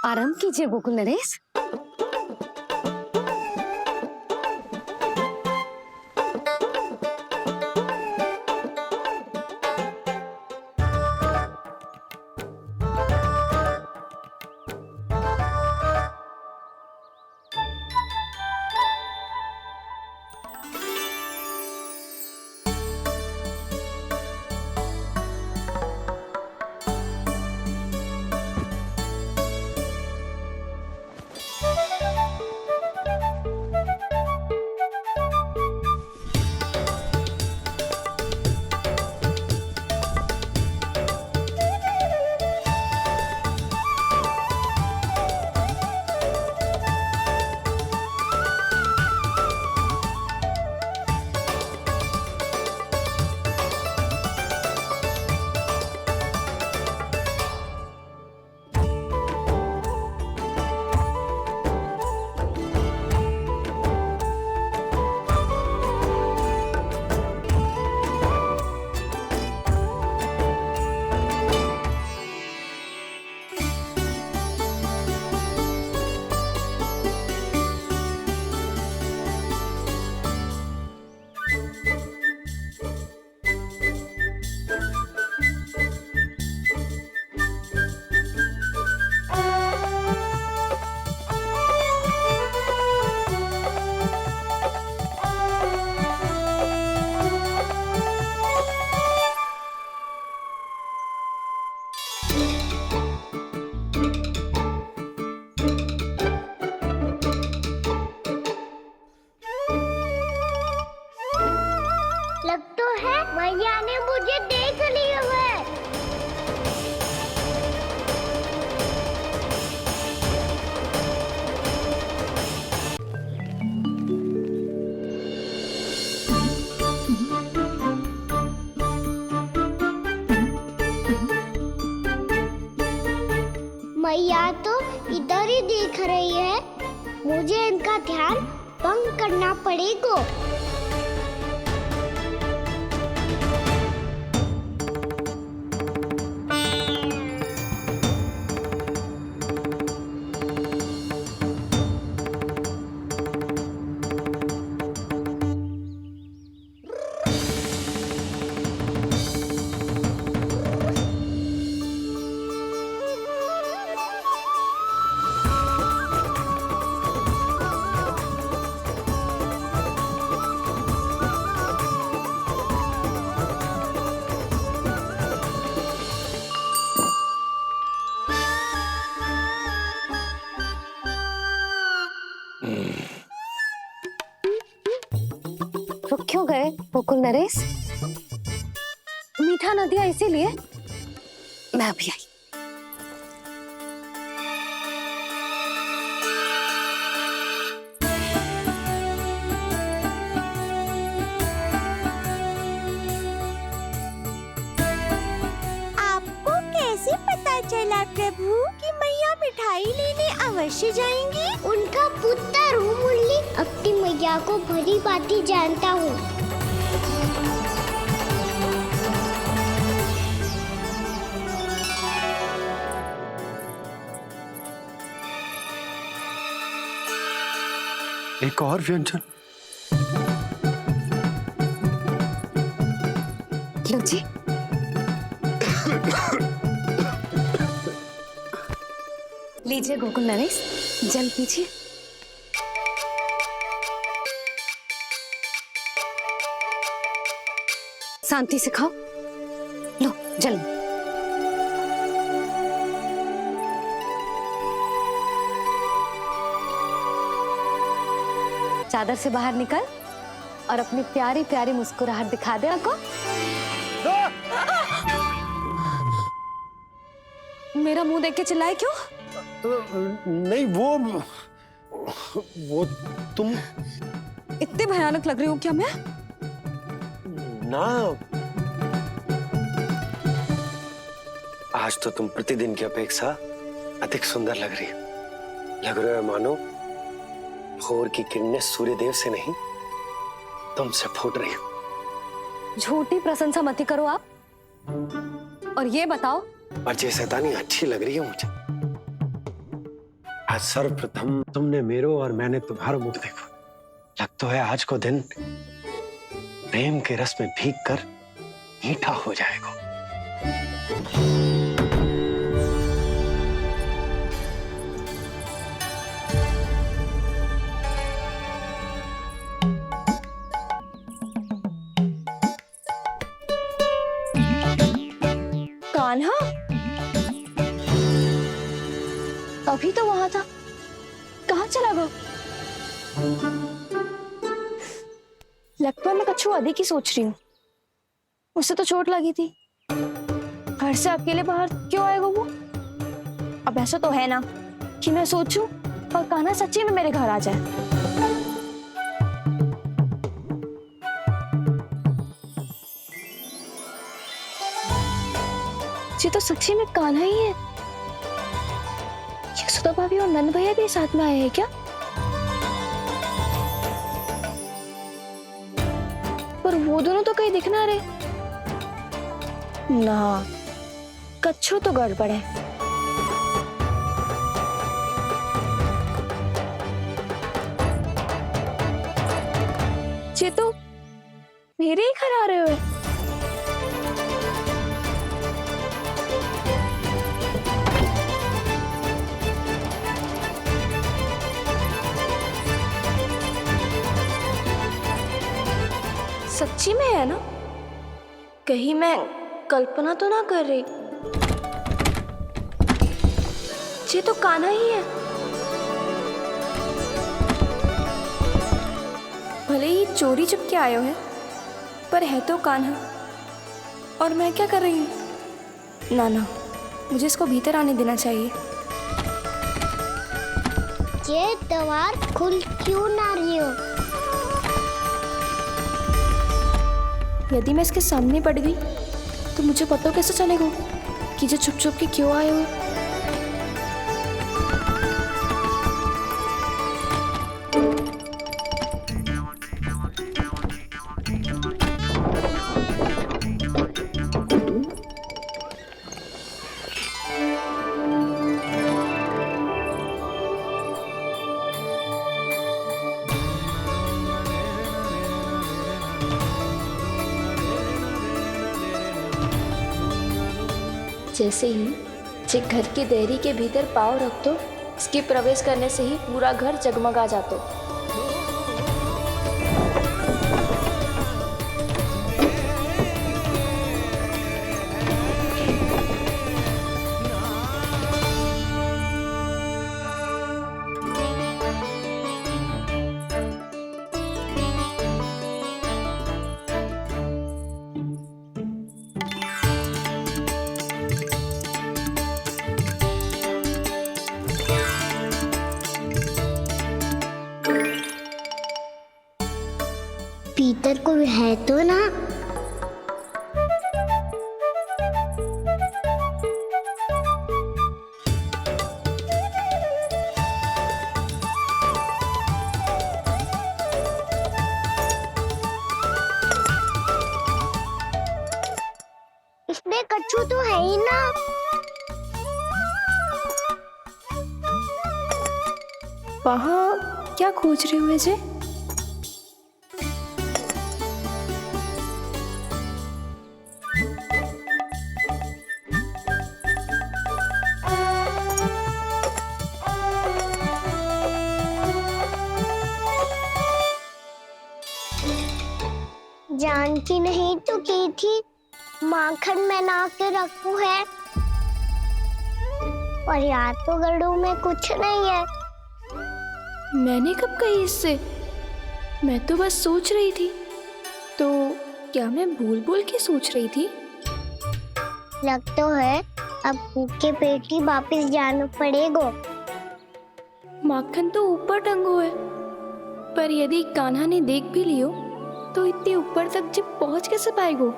आराम कीजिए गोकुल नरेश। लग तो है मैया ने मुझे देख लिया है। मैया तो इधर ही देख रही है, मुझे इनका ध्यान भंग करना पड़ेगा। रुक क्यों गए गोकुल नरेश? मीठा न दिया इसीलिए? मैं अभी आई। आपको कैसे पता चला प्रभु कि मैया मिठाई लेने अवश्य जाएंगी? उनका पुत्र हूँ मुरली, अपनी मैया को भली भांति जानता हूँ। एक और व्यंजन। लो जी। लीजिए गोकुल नरेश, जल पीजिए। शांति से खाओ। लो जल। चादर से बाहर निकल और अपनी प्यारी प्यारी मुस्कुराहट दिखा दे आपको। मेरा मुंह देख के चिल्लाए क्यों? नहीं वो तुम इतने भयानक लग रही हूँ क्या मैं? ना, आज तो तुम प्रतिदिन की अपेक्षा अधिक सुंदर लग रही हो। लग रहा है मानो भोर की किरणें सूर्यदेव से नहीं तुमसे फूट रही हो। झूठी प्रशंसा मत करो आप। और ये बताओ, पर ये शैतानी अच्छी लग रही है मुझे। आज सर्वप्रथम तुमने मेरो और मैंने तुम्हारा मुख देखो। लगता है आज को दिन प्रेम के रस में भीग कर मीठा हो जाएगा। कान्हा अभी तो वहां था, कहाँ चला गया? लगता है मैं कच्छू अधिक ही सोच रही हूँ। उसे तो चोट लगी थी, घर से अकेले बाहर क्यों आएगा वो? अब ऐसा तो है ना कि मैं सोचूं और कान्हा सच्ची में मेरे घर आ जाए। ये तो सच्ची में कान्हा ही है। यशोदा भाभी और नंद भैया भी साथ में आए हैं क्या? पर वो दोनों तो कहीं दिख ना रहे। ना, कच्छू तो गड़बड़ है। ये तो मेरे ही घर आ रहे हो। सच्ची में है ना? कहीं मैं कल्पना तो ना कर रही? ये तो कान्हा ही है। भले ही चोरी चुपके आए हो है, पर है तो कान्हा। और मैं क्या कर रही हूँ? ना ना, मुझे इसको भीतर आने देना चाहिए। ये दीवार खुल क्यों ना रही हो? यदि मैं इसके सामने पड़ गई तो मुझे पता कैसे चलेगा कि ये छुप छुप के क्यों आए हुए? जैसे ही जे घर की देहरी के भीतर पाँव रख दो, इसके प्रवेश करने से ही पूरा घर जगमगा जातो। भीतर कोई है तो ना? इसमें कच्छू तो है ही ना। वहाँ क्या खोज रहे हुए जे? जानकी नहीं तो की थी माखन में ना के रखू है, और यहाँ तो गड़ू में कुछ नहीं है। मैंने कब कही इससे? मैं तो बस सोच रही थी। तो क्या मैं भूल भूल के सोच रही थी? लग तो है अब भूखे पेट ही वापिस जाना पड़ेगा। माखन तो ऊपर टंगो है, पर यदि कान्हा ने देख भी लियो तो इतने ऊपर तक जब पहुंच कैसे पाएगो?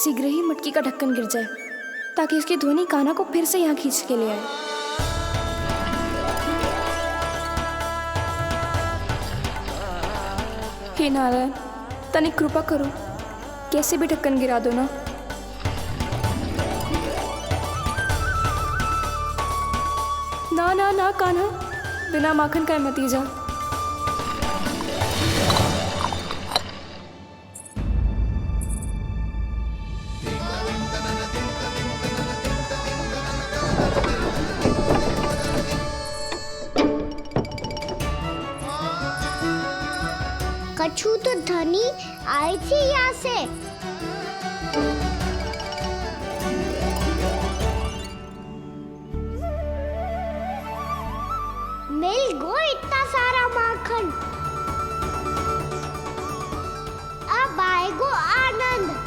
शीघ्र ही मटकी का ढक्कन गिर जाए ताकि उसकी ध्वनि कान्हा को फिर से यहाँ खींच के ले आए। हे नारायण, तनिक कृपा करो, कैसे भी ढक्कन गिरा दो ना। ना ना ना कान्हा, बिना माखन का मत ही जा। कछु तो धनी आई थी यहाँ से। मिल गो इतना सारा माखन। अब आएगो आनंद।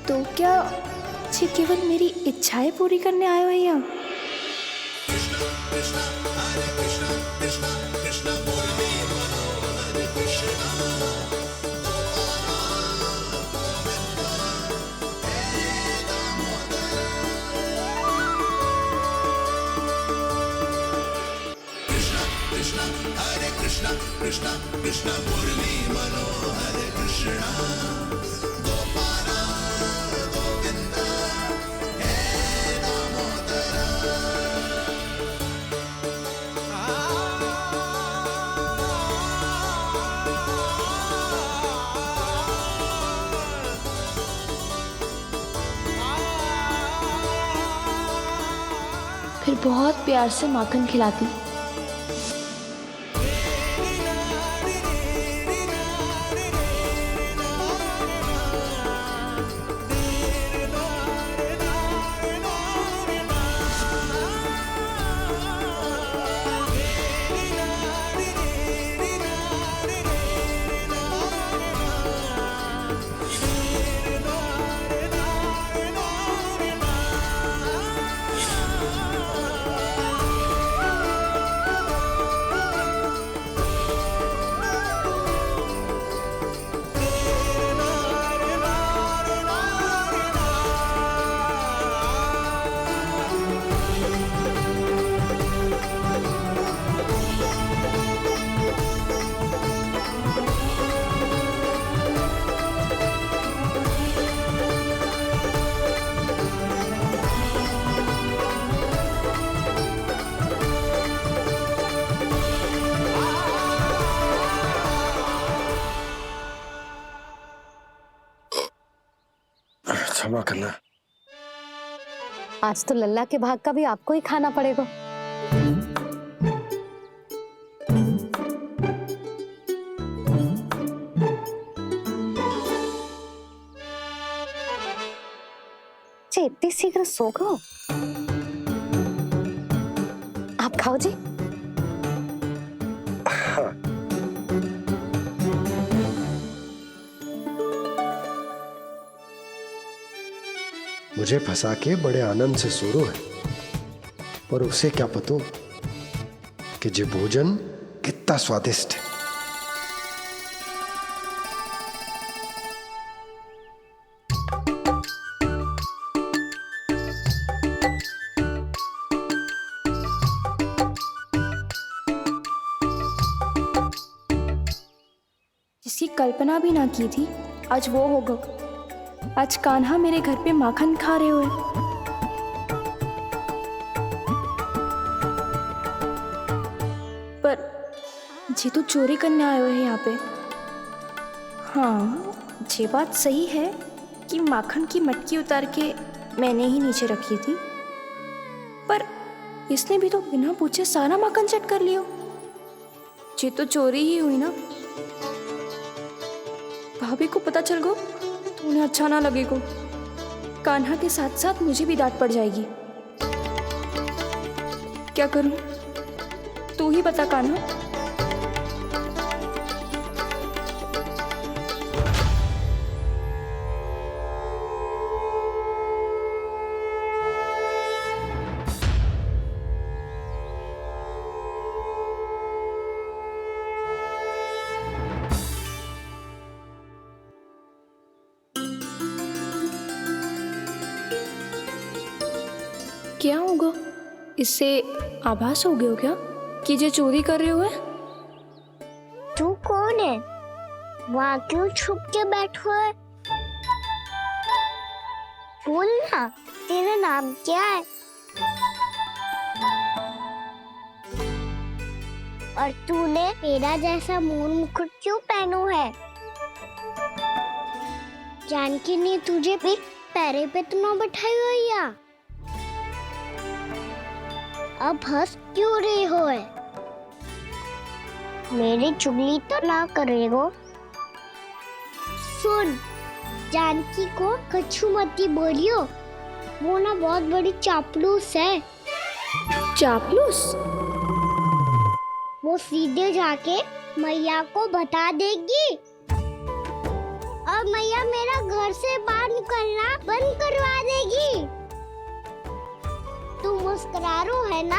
तो क्या ये केवल मेरी इच्छाएं पूरी करने आए हो यहाँ? फिर बहुत प्यार से माखन खिलाती। क्षमा करना। आज तो लल्ला के भाग का भी आपको ही खाना पड़ेगा। इतनी शीघ्र सो गो? आप खाओ जी। हाँ। मुझे फंसा के बड़े आनंद से सो रहा है, पर उसे क्या पता कि ये भोजन कितना स्वादिष्ट है। कल्पना भी ना की थी, आज वो होगा। आज कान्हा मेरे घर पे माखन खा रहे हुए। पर ये तो चोरी करने आए हुए हैं यहाँ पे। हाँ, ये बात सही है कि माखन की मटकी उतार के मैंने ही नीचे रखी थी, पर इसने भी तो बिना पूछे सारा माखन चट कर लियो। ये तो चोरी ही हुई ना। भाभी को पता चल गो तो उन्हें अच्छा ना लगेगा। कान्हा के साथ साथ मुझे भी डांट पड़ जाएगी। क्या करूं? तू ही बता कान्हा। क्या होगा? इससे आभास हो गया हो क्या कि ये चोरी कर रहे हुए? तू कौन है? वहाँ क्यों छुप के बैठो है? बोल ना, तेरा नाम क्या है? और तूने मेरा जैसा मोर मुकुट क्यों पहनो है? जानकी ने तुझे भी पैरे पे तो ना बैठाई हुई है। अब हंस क्यों रही हो है? मेरी चुगली तो ना करेगो। सुन, जानकी को कछु मती बोलियो, वो ना बहुत बड़ी चापलूस है। चापलूस? वो सीधे जाके मैया को बता देगी और मैया मेरा घर से बाहर निकलना बंद करवा देगी। तू मुस्कुरा रो है ना?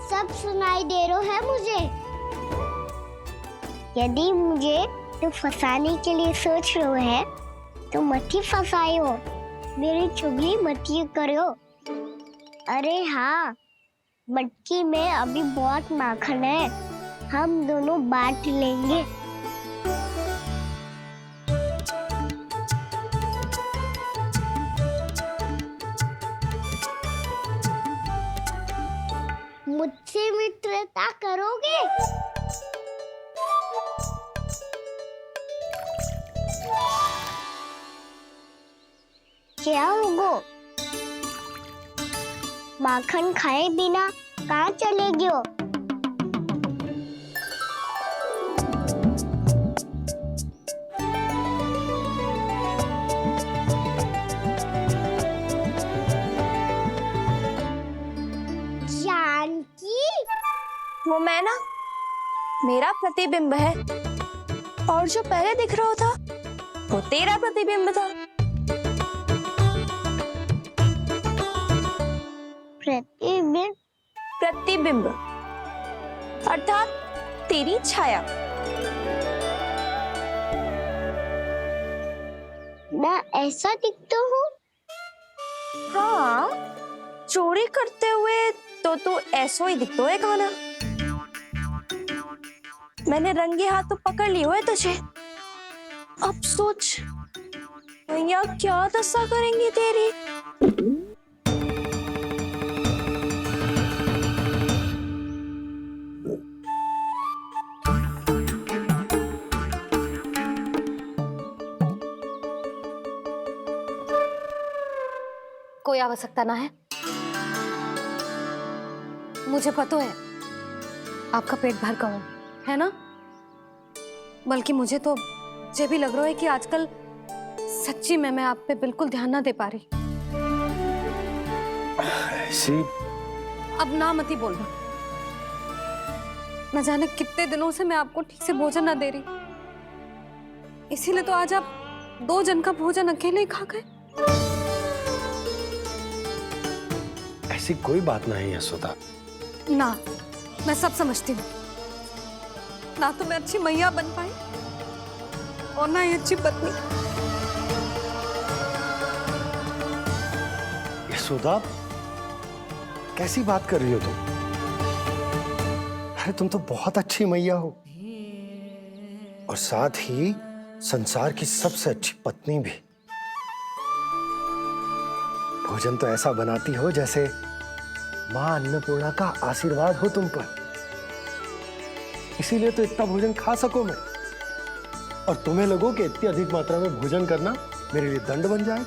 सब सुनाई दे रो है मुझे। यदि मुझे तू फंसाने के लिए सोच रो है तो मत ही फंसायो, मेरी चुगली मत ही करो। अरे हाँ, मटकी में अभी बहुत माखन है, हम दोनों बांट लेंगे। मुझसे मित्रता करोगे? क्या होगो? माखन खाए बिना कहाँ चलेगी हो? वो मैं ना, मेरा प्रतिबिंब है, और जो पहले दिख रहा था वो तेरा प्रतिबिंब था। प्रतिबिंब? प्रतिबिंब अर्थात तेरी छाया। मैं ऐसा दिखता हूँ? हाँ, चोरी करते हुए तो तू ऐसा ही दिखता है कान्हा। मैंने रंगे हाथ तो पकड़ लियो है तुझे। अब सोच भैया क्या दशा करेंगी तेरी। कोई आवश्यकता ना है, मुझे पता है आपका पेट भर गया है ना। बल्कि मुझे तो ये भी लग रहा है कि आजकल सच्ची में मैं आप पे बिल्कुल ध्यान ना दे पा रही। ऐसी अब ना मत ही बोलना। न जाने कितने दिनों से मैं आपको ठीक से भोजन ना दे रही, इसीलिए तो आज आप 2 जन का भोजन अकेले ही खा गए। ऐसी कोई बात नहीं है सुधा। ना, मैं सब समझती हूँ। ना तो मैं अच्छी मैया बन पाई और ना ही अच्छी पत्नी। सुधा, कैसी बात कर रही हो तुम? अरे तुम तो बहुत अच्छी मैया हो, और साथ ही संसार की सबसे अच्छी पत्नी भी भोजन तो ऐसा बनाती हो जैसे मां अन्नपूर्णा का आशीर्वाद हो तुम पर। इसीलिए तो इतना भोजन खा सको मैं, और तुम्हें लगो कि इतनी अधिक मात्रा में भोजन करना मेरे लिए दंड बन जाएगा।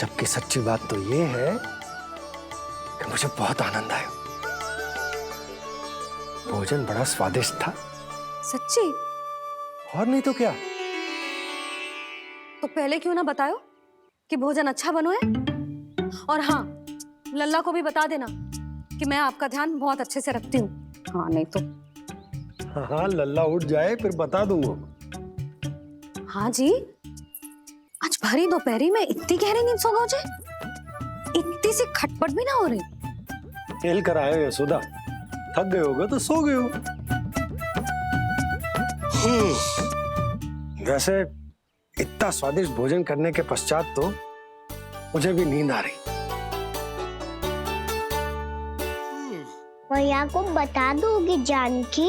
जबकि सच्ची बात तो ये है कि मुझे बहुत आनंद आया। भोजन बड़ा स्वादिष्ट था। सच्ची? और नहीं तो क्या। तो पहले क्यों ना बतायो कि भोजन अच्छा बनो है? और हाँ, लल्ला को भी बता देना कि मैं आपका ध्यान बहुत अच्छे से रखती हूँ। हाँ नहीं तो। हाँ, लल्ला उठ जाए फिर बता दूंगा। हाँ जी, आज भरी दोपहरी में इतनी गहरी नींद सो गए? इतनी सी खटपट भी ना हो रही? खेल कर आए हो यशोदा, थक गए होगे तो सो गए हो। वैसे इतना स्वादिष्ट भोजन करने के पश्चात तो मुझे भी नींद आ रही। मैया को बता दोगी जानकी?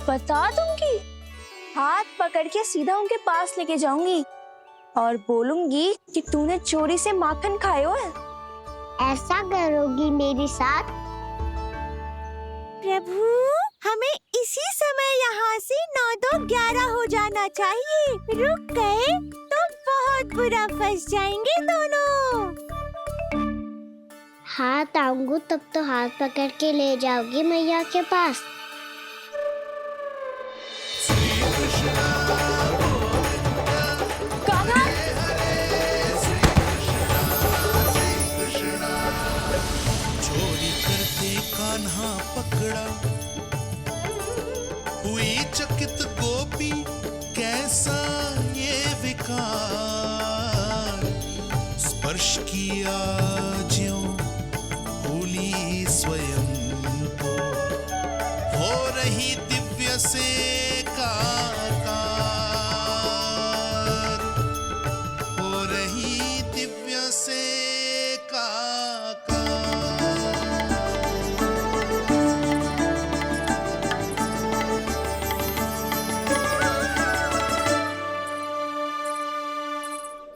बता दूंगी। हाथ पकड़ के सीधा उनके पास लेके जाऊंगी और बोलूंगी कि तूने चोरी से माखन खायो है। ऐसा करोगी मेरे साथ? प्रभु, हमें इसी समय यहाँ से 9-2-11 हो जाना चाहिए। रुक गए तो बहुत बुरा फंस जाएंगे दोनों। हाथ आऊंगी तब तो हाथ पकड़ के ले जाओगी मैया के पास। चोरी करते कान्हा पकड़ा, हुई चकित गोपी कैसा ये विकार। स्पर्श किया ज्यों भूली स्वयं को, हो रही दिव्य से काकार, हो रही दिव्य से काकार।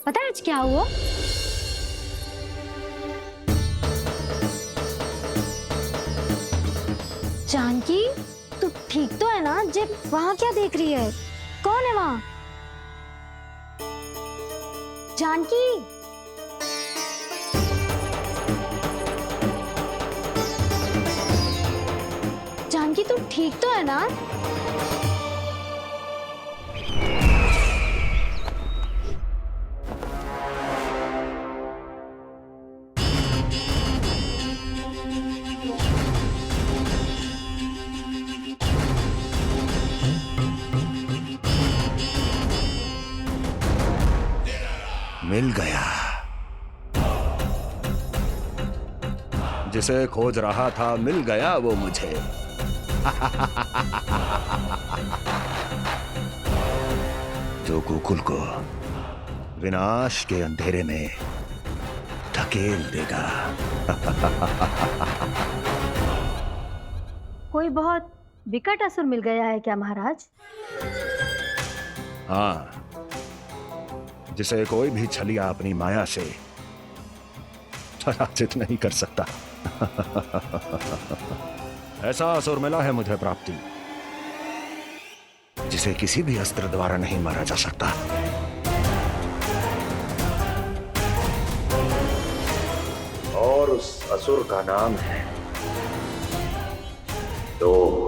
पता है आज क्या हुआ? जानकी, तू ठीक तो है ना? जब वहां क्या देख रही है? कौन है वहां? जानकी, जानकी तू ठीक तो है ना? मिल गया। जिसे खोज रहा था मिल गया वो मुझे। जो गोकुल को विनाश के अंधेरे में धकेल देगा। कोई बहुत विकट असुर मिल गया है क्या महाराज? हाँ, जिसे कोई भी छलिया अपनी माया से पराजित नहीं कर सकता। ऐसा असुर मिला है मुझे प्राप्ति, जिसे किसी भी अस्त्र द्वारा नहीं मारा जा सकता। और उस असुर का नाम है डोल।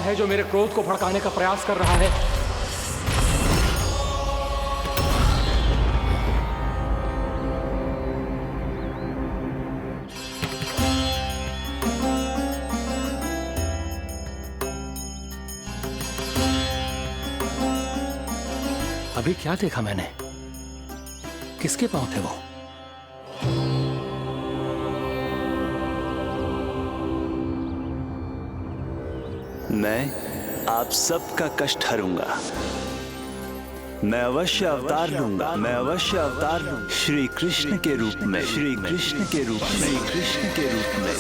है जो मेरे क्रोध को भड़काने का प्रयास कर रहा है? अभी क्या देखा मैंने? किसके पांव थे वो? मैं आप सबका कष्ट हरूंगा। मैं अवश्य अवतार लूंगा। मैं अवश्य अवतार लूंगा श्री कृष्ण के रूप में। श्री कृष्ण के रूप में। श्री कृष्ण के रूप में।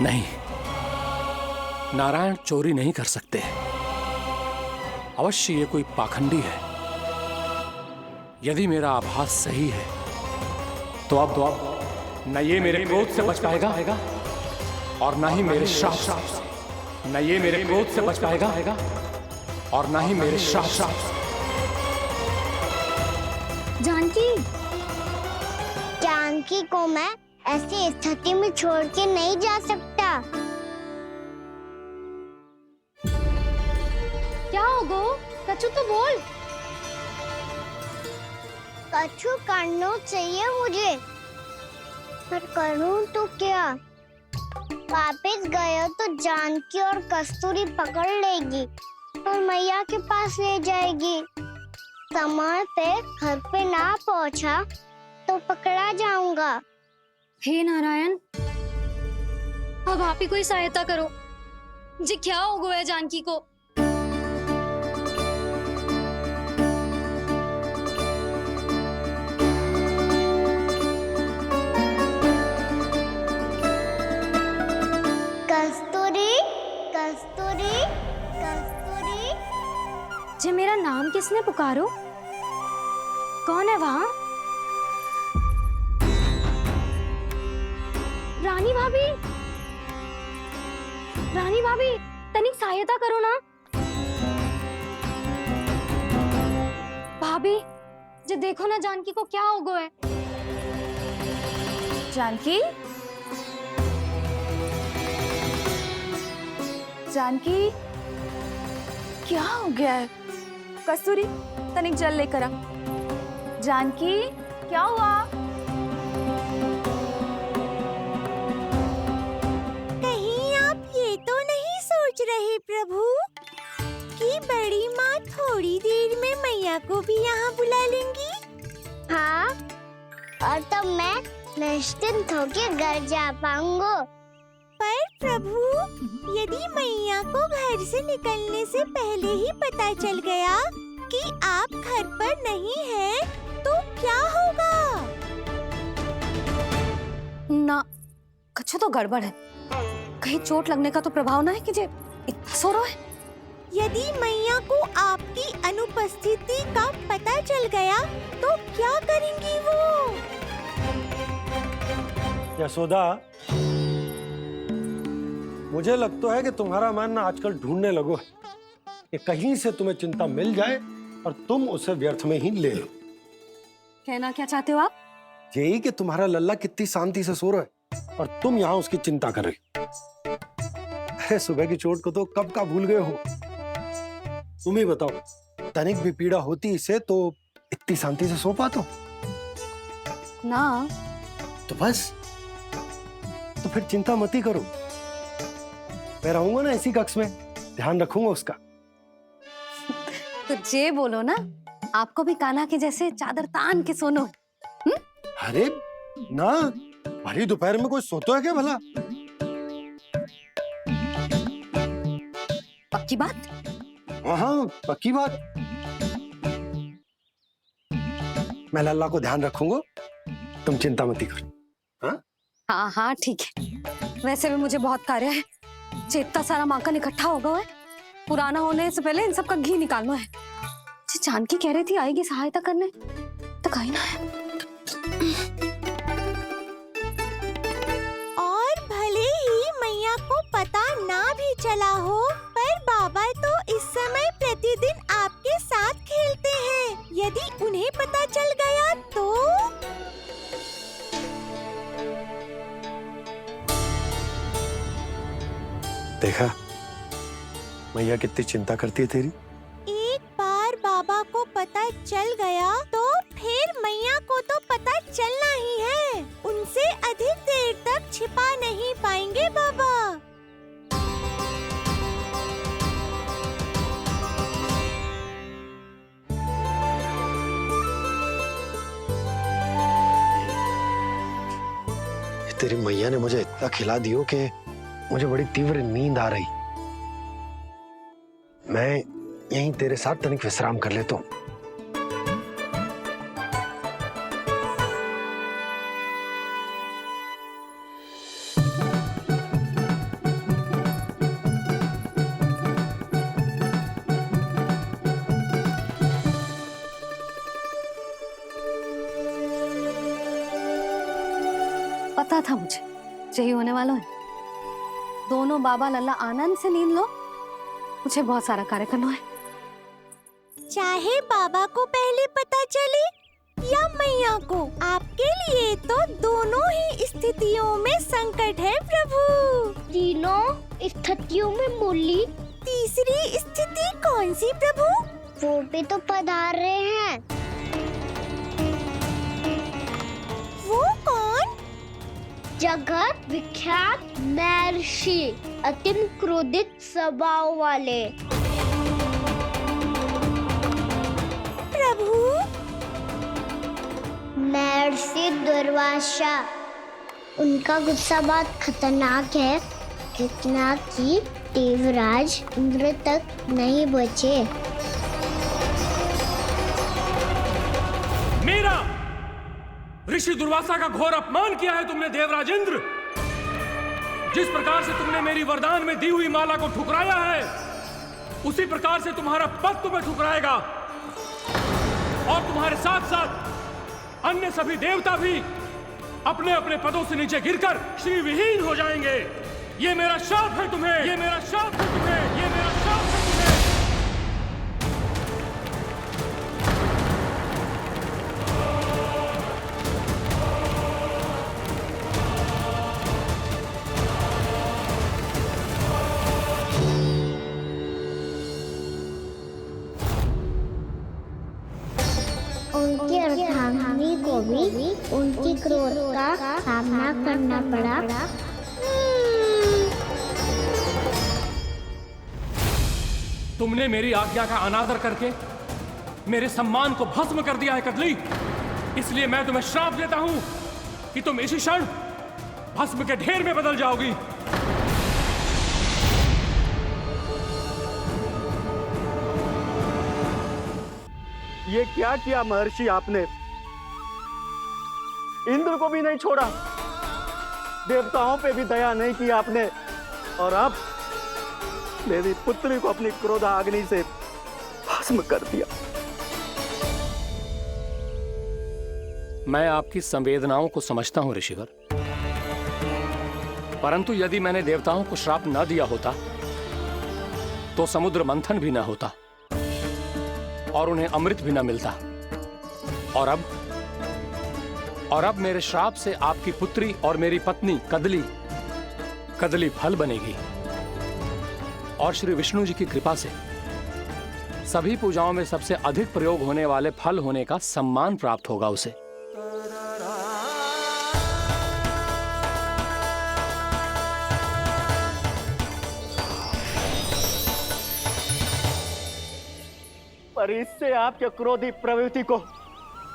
नहीं, नारायण चोरी नहीं कर सकते। अवश्य ये कोई पाखंडी है। यदि मेरा आभास सही है तो अब न ये मेरे क्रोध से बच पाएगा और न ही मेरे श्राप से। न ये मेरे क्रोध से बच पाएगा और न ही मेरे श्राप से। जानकी, जानकी को मैं ऐसी स्थिति में छोड़ के नहीं जा सकता। क्या हो गो? कछु तो बोल। कछु करना चाहिए मुझे, पर करूं तो क्या? वापस गया तो जानकी और कस्तूरी पकड़ लेगी और मैया के पास ले जाएगी। समय पे घर पे ना पहुंचा तो पकड़ा जाऊंगा। हे नारायण, अब आप ही कोई सहायता करो जी। क्या हो गया जानकी को? कस्तूरी, कस्तूरी, कस्तूरी। जी मेरा नाम किसने पुकारो? कौन है वहाँ? रानी भाभी, रानी भाभी, तनिक सहायता करो ना। भाभी, जी देखो ना जानकी को क्या हो गया है। जानकी, जानकी, क्या हो गया है? कस्तूरी, तनिक जल लेकर आ। जानकी, क्या हुआ? रहे प्रभु कि बड़ी माँ थोड़ी देर में मैया को भी यहाँ बुला लेंगी। हाँ, और तब मैं निश्चिंत होकर घर जा पाऊंगा। पर प्रभु, यदि मैया को घर से निकलने से पहले ही पता चल गया कि आप घर पर नहीं हैं, तो क्या होगा? ना, कुछ तो गड़बड़ है। कहीं चोट लगने का तो प्रभाव ना है कि जे इतना सो रहा है। यदि मैया को आपकी अनुपस्थिति का पता चल गया तो क्या करेंगी वो? यशोदा, मुझे लगता है कि तुम्हारा मन आजकल ढूंढने लगो है कि कहीं से तुम्हें चिंता मिल जाए और तुम उसे व्यर्थ में ही ले लो। कहना क्या चाहते हो आप? यही कि तुम्हारा लल्ला कितनी शांति से सो रहा है और तुम यहाँ उसकी चिंता कर रही हो। अरे सुबह की चोट को तो कब का भूल गए हो। तुम ही बताओ, तनिक भी पीड़ा होती इसे तो इतनी शांति से सो पाते हो? ना। तो बस, तो फिर चिंता मत ही करो। मैं रहूंगा ना इसी कक्ष में, ध्यान रखूंगा उसका। तो जे बोलो ना, आपको भी कान्हा के जैसे चादर तान के सोनो। अरे ना, भरी दोपहर में कोई सोता है क्या भला? पक्की बात? हाँ, पक्की बात। मैं लल्ला को ध्यान रखूंगा, तुम चिंता मत करो। हाँ हाँ ठीक है। वैसे भी मुझे बहुत कार्य है। इतना सारा माखन इकट्ठा होगा है, पुराना होने से पहले इन सब का घी निकालना है। जानकी कह रही थी आएगी सहायता करने, तो कहीं ना है। देखा मैया कितनी चिंता करती है तेरी। एक बार बाबा को पता चल गया तो फिर मैया को तो पता चलना ही है। उनसे अधिक देर तक छिपा नहीं पाएंगे बाबा। तेरी मैया ने मुझे इतना खिला दियो कि मुझे बड़ी तीव्र नींद आ रही। मैं यहीं तेरे साथ तनिक विश्राम कर लेता हूँ। पता था मुझे यही होने वाला है। दोनों बाबा लल्ला आनंद से नींद लो, मुझे बहुत सारा कार्य करना है। चाहे बाबा को पहले पता चले या मैया को, आपके लिए तो दोनों ही स्थितियों में संकट है प्रभु। तीनों स्थितियों में बोली, तीसरी स्थिति कौन सी प्रभु? वो भी तो पधार रहे हैं। वो कौन? जगत विख्यात महर्षि, अति क्रोधित स्वभाव वाले। प्रभु महर्षि दुर्वासा। उनका गुस्सा बहुत खतरनाक है, इतना कि देवराज इंद्र तक नहीं बचे। मेरा ऋषि दुर्वासा का घोर अपमान किया है तुमने देवराज इंद्र। जिस प्रकार से तुमने मेरी वरदान में दी हुई माला को ठुकराया है, उसी प्रकार से तुम्हारा पद तुम्हें ठुकराएगा और तुम्हारे साथ साथ अन्य सभी देवता भी अपने अपने पदों से नीचे गिरकर श्री विहीन हो जाएंगे। ये मेरा शाप है तुम्हें, ये मेरा शाप है तुम्हें, ये मेरा शाप है तुम्हें। उनकी अर्धांगिनी को भी उनकी क्रोध का सामना करना पड़ा। तुमने मेरी आज्ञा का अनादर करके मेरे सम्मान को भस्म कर दिया है कदली। इसलिए मैं तुम्हें श्राप देता हूं कि तुम इसी क्षण भस्म के ढेर में बदल जाओगी। ये क्या किया महर्षि आपने? इंद्र को भी नहीं छोड़ा, देवताओं पे भी दया नहीं की आपने, और अब मेरी पुत्री को अपनी क्रोधाग्नि से भस्म कर दिया। मैं आपकी संवेदनाओं को समझता हूं ऋषिवर, परंतु यदि मैंने देवताओं को श्राप न दिया होता तो समुद्र मंथन भी न होता और उन्हें अमृत भी न मिलता। और अब मेरे श्राप से आपकी पुत्री और मेरी पत्नी कदली फल बनेगी और श्री विष्णु जी की कृपा से सभी पूजाओं में सबसे अधिक प्रयोग होने वाले फल होने का सम्मान प्राप्त होगा उसे। पर इससे आपके क्रोधी प्रवृत्ति को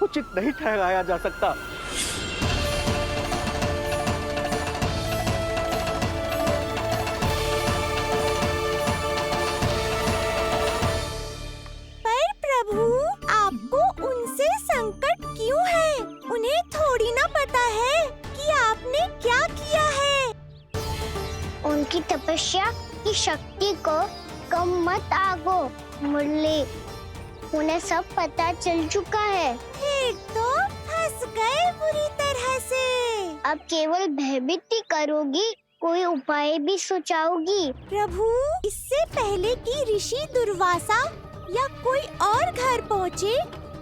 उचित नहीं ठहराया जा सकता। पर प्रभु, आपको उनसे संकट क्यों है? उन्हें थोड़ी ना पता है कि आपने क्या किया है। उनकी तपस्या की शक्ति को कम मत आगो मुरली, उन्हें सब पता चल चुका है। फिर तो फंस गए बुरी तरह से। अब केवल भयभीत ही करोगी, कोई उपाय भी सोचाओगी? प्रभु, इससे पहले कि ऋषि दुर्वासा या कोई और घर पहुँचे,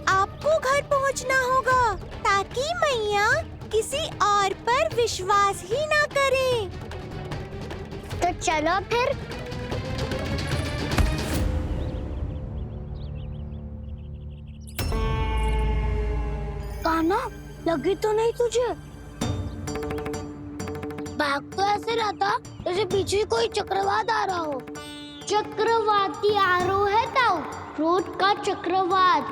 आपको घर पहुँचना होगा ताकि मैया किसी और पर विश्वास ही ना करे। तो चलो फिर। कान्हा, लगी तो नहीं तुझे? भाग तो ऐसे रहा था जैसे पीछे कोई चक्रवात आ रहा हो। चक्रवाती आरो है ताऊ, रोड का चक्रवात।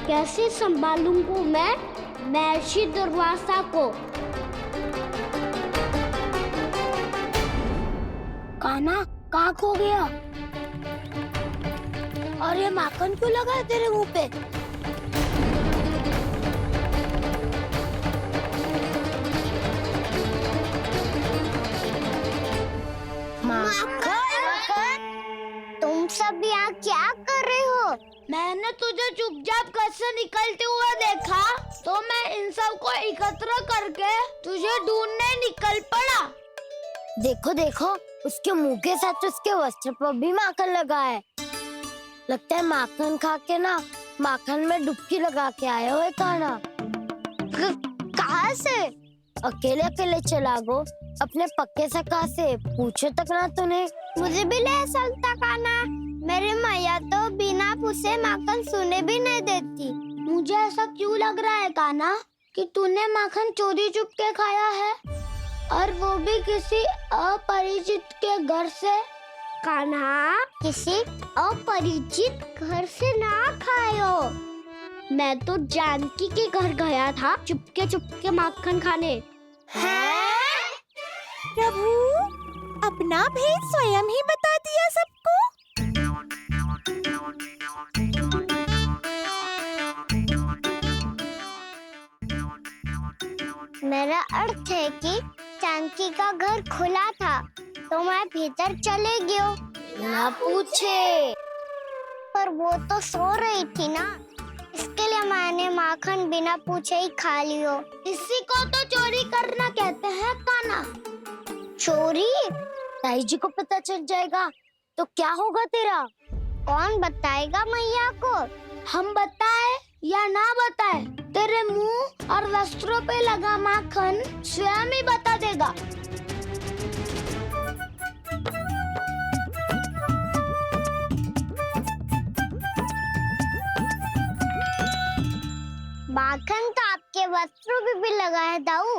कैसे संभालूंगा मैं महर्षि दुर्वासा को? कान्हा, कहाँ खो गया? और ये माखन क्यों लगा है तेरे मुंह पे? तुम सब यहाँ क्या कर रहे हो? मैंने तुझे चुपचाप घर से निकलते हुए देखा तो मैं इन सब को एकत्र करके तुझे ढूंढने निकल पड़ा। देखो देखो, उसके मुंह के साथ उसके वस्त्र पर भी माखन लगा है। लगता है माखन खा के ना माखन में डुबकी लगा के आए हो कान्हा। कहाँ से? अकेले अकेले चला गो अपने पक्के सखा से, पूछो तक ना तूने। मुझे भी ले चलता कान्हा। मेरी मैया तो बिना पूछे माखन सुने भी नहीं देती। मुझे ऐसा क्यों लग रहा है कान्हा कि तूने माखन चोरी चुप के खाया है, और वो भी किसी अपरिचित के घर से। कान्हा, किसी अपरिचित घर से ना खायो। मैं तो जानकी के घर गया था चुपके माखन खाने। हैं? प्रभु, अपना भेद स्वयं ही बता दिया सबको। मेरा अर्थ है कि जानकी का घर खुला था तो मैं भीतर चले गयो। ना पूछे। पर वो तो सो रही थी ना, इसके लिए मैंने माखन बिना पूछे ही खा लियो। इसी को तो चोरी करना कहते हैं कान्हा। चोरी? ताई जी को पता चल जाएगा तो क्या होगा तेरा? कौन बताएगा मैया को? हम बताए या ना बताए, तेरे मुंह और वस्त्रों पे लगा माखन स्वयं ही बता देगा। माखन तो आपके वस्त्रों पे भी लगा है दाऊ।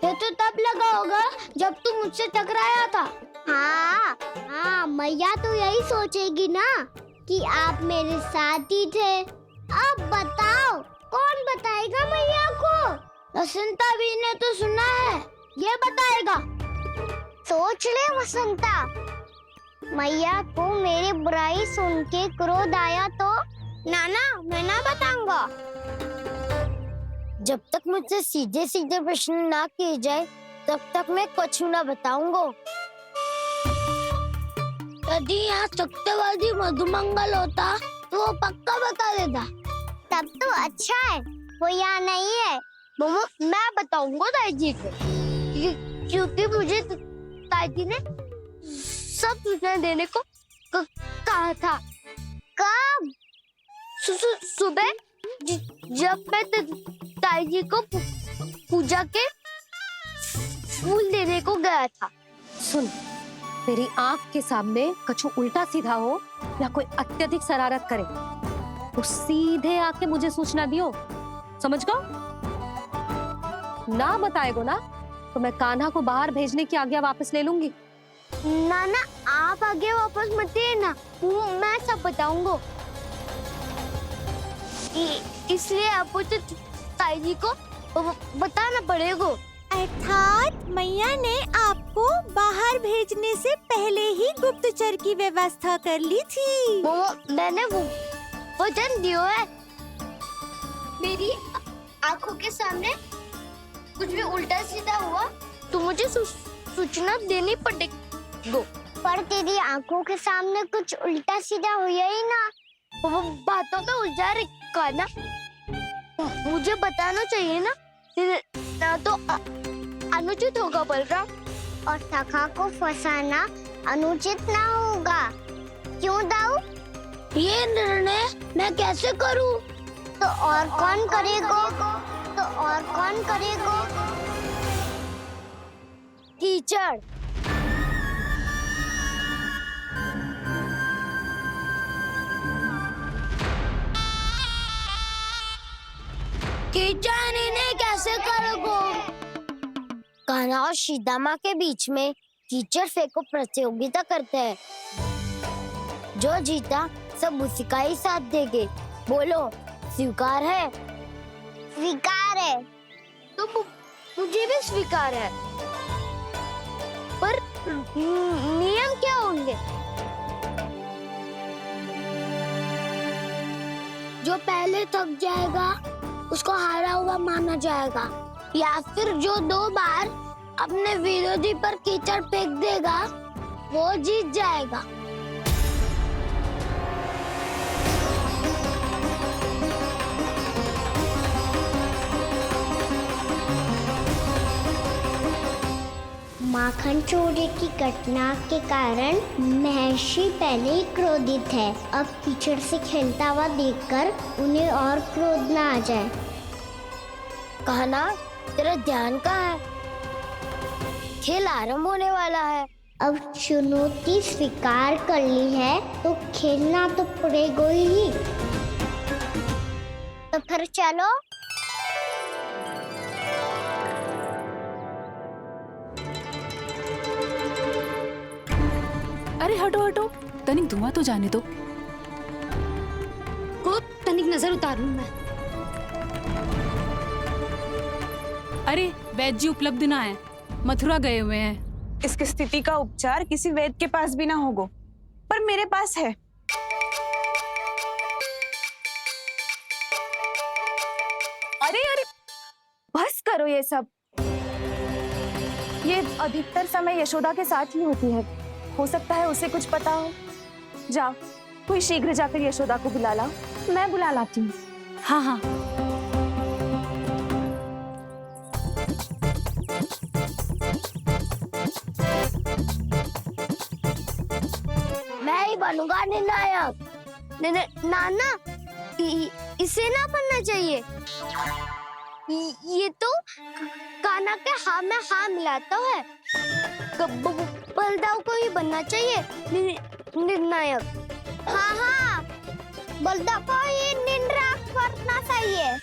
ये तो तब लगा होगा जब तू मुझसे टकराया था। हाँ, मैया तो यही सोचेगी ना कि आप मेरे साथ ही थे। अब बताओ, कौन बताएगा मैया को? वसंता भी ने तो सुना है, ये बताएगा। सोच ले वसंता, मैया को मेरी बुराई सुन के क्रोध आया तो नाना मैं ना बताऊंगा। जब तक मुझसे सीधे सीधे प्रश्न ना किए जाए तब तक मैं कुछ ना बताऊंगा। यदि यहाँ सत्यवादी मधुमंगल होता तो वो पक्का बता देता। तब तो अच्छा है वो यहाँ नहीं है। मैं बताऊंगा ताई जी को, क्योंकि मुझे ताई जी ने सब सूचना देने को कहा था। कब? सुबह जब मैं ताई जी को पूजा के फूल देने को गया था। सुन, तेरी आंख के सामने कछु उल्टा सीधा हो या कोई अत्यधिक शरारत करे तो सीधे आके मुझे सूचना दियो, समझ गो? ना बताएगो ना तो मैं कान्हा को बाहर भेजने की आज्ञा वापस ले लूंगी। नाना, आप आगे वापस मत देना, मैं सब बताऊंगा। इसलिए आपको तो ताई जी को बताना पड़ेगा। अर्थात मैया ने आपको बाहर भेजने से पहले ही गुप्तचर की व्यवस्था कर ली थी। मैंने वचन दिया है। मेरी आंखों के सामने कुछ भी उल्टा सीधा हुआ तो मुझे सूचना देनी पड़ेगी। पर तेरी आंखों के सामने कुछ उल्टा सीधा हुआ ही ना, वो बातों में उलझा रखा ना, मुझे बताना चाहिए ना तो अनुचित होगा बलराम। और सखा को फंसाना अनुचित ना होगा, क्यों दाऊ? ये निर्णय मैं कैसे करूं? तो और कौन करेगा? तो और कौन करेगा? टीचर। टीचर इन्हें कैसे करोगे? कान्हा और सीता माँ के बीच में टीचर फेंको प्रतियोगिता करते हैं। जो जीता सब उसी का ही साथ देंगे। बोलो स्वीकार है? स्वीकार है। तो मुझे भी स्वीकार है। पर नियम क्या होंगे? जो पहले थक जाएगा उसको हारा हुआ माना जाएगा, या फिर जो 2 बार अपने विरोधी पर कीचड़ फेंक देगा वो जीत जाएगा। माखन चोरी की घटना के कारण महर्षि पहले ही क्रोधित है। अब कीचड़ से खेलता हुआ देखकर उन्हें और क्रोध ना आ जाए। कहना तेरा ध्यान कहाँ है? खेल आरंभ होने वाला है। अब चुनौती स्वीकार कर ली है तो खेलना तो पड़ेगा ही। तो फिर चलो। अरे हटो हटो, तनिक धुआं तो जाने दो। को तनिक नजर उतार लूं मैं। अरे वैद्य जी उपलब्ध ना है, मथुरा गए हुए हैं। इसकी स्थिति का उपचार किसी वैद्य के पास भी ना होगा, पर मेरे पास है। अरे अरे बस करो ये सब। ये अधिकतर समय यशोदा के साथ ही होती है। हो सकता है उसे कुछ पता हो। जा, कोई शीघ्र जाकर यशोदा को बुला ला। मैं बुला लाती हूँ। हाँ हाँ। मैं ही बनूंगा निर्णायक। नाना, इसे ना बनना चाहिए। ये तो कान्हा के हाँ में हाँ मिलाता है। बलदाव को ही बनना चाहिए निर्णायक। हाँ हाँ, बलदाव को ही निर्णायक करना चाहिए।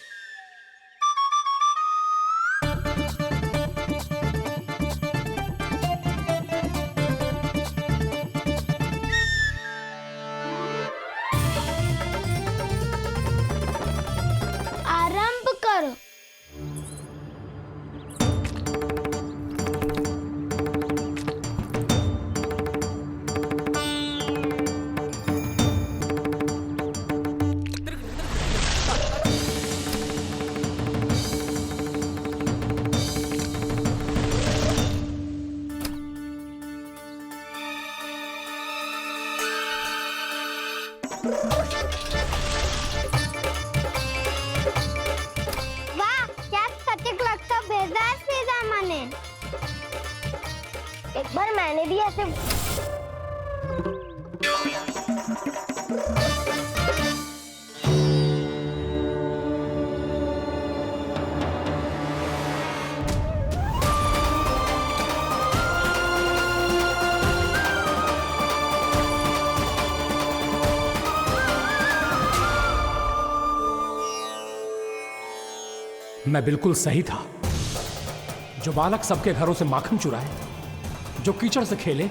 आरंभ करो। वाह, क्या सटीक लगता बेजार सीधा माने। एक बार मैंने भी ऐसे मैं बिल्कुल सही था। जो बालक सबके घरों से माखन चुराए, जो कीचड़ से खेले,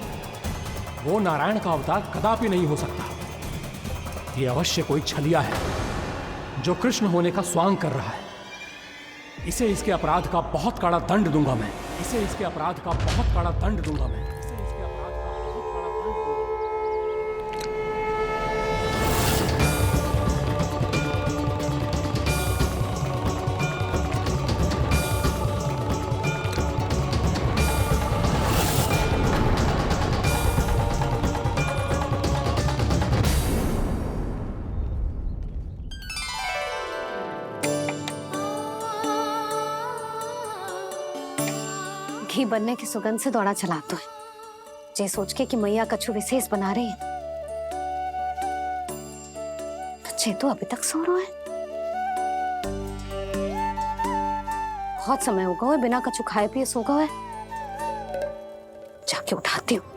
वो नारायण का अवतार कदापि नहीं हो सकता। ये अवश्य कोई छलिया है जो कृष्ण होने का स्वांग कर रहा है। इसे इसके अपराध का बहुत कड़ा दंड दूंगा मैं। इसे इसके अपराध का बहुत कड़ा दंड दूंगा मैं। इसे इसके अपराध का बहुत कड़ा दंड दूंगा। घी बनने की सुगंध से दौड़ा चला तो है, जे सोच के कि मैया कछु विशेष बना रही है। चेतू अभी तक सो रहा है? बहुत समय हो गया है, बिना कछु खाए पिए सो गया है। जाके उठाती हूँ।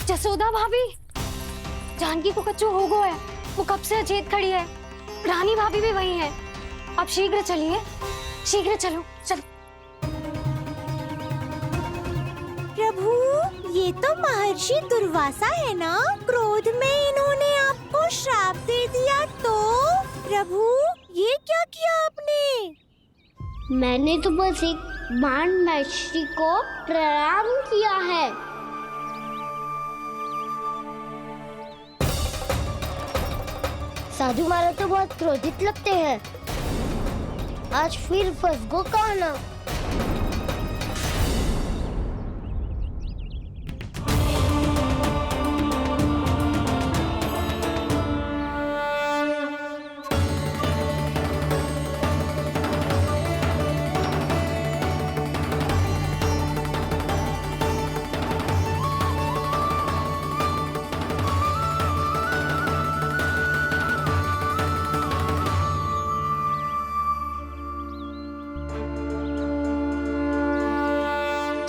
जसोदा भाभी, जानकी को कच्चू हो गया है। वो कब से अचेत खड़ी है। रानी भाभी भी वही है। आप शीघ्र चलिए, शीघ्र चलो चलो। प्रभु, ये तो महर्षि दुर्वासा है ना? क्रोध में इन्होंने आपको श्राप दे दिया तो? प्रभु, ये क्या किया आपने? मैंने तो बस एक बाण महर्षि को प्रणाम किया है। साधु महाराज तो बहुत क्रोधित लगते हैं। आज फिर फंस गो कहना।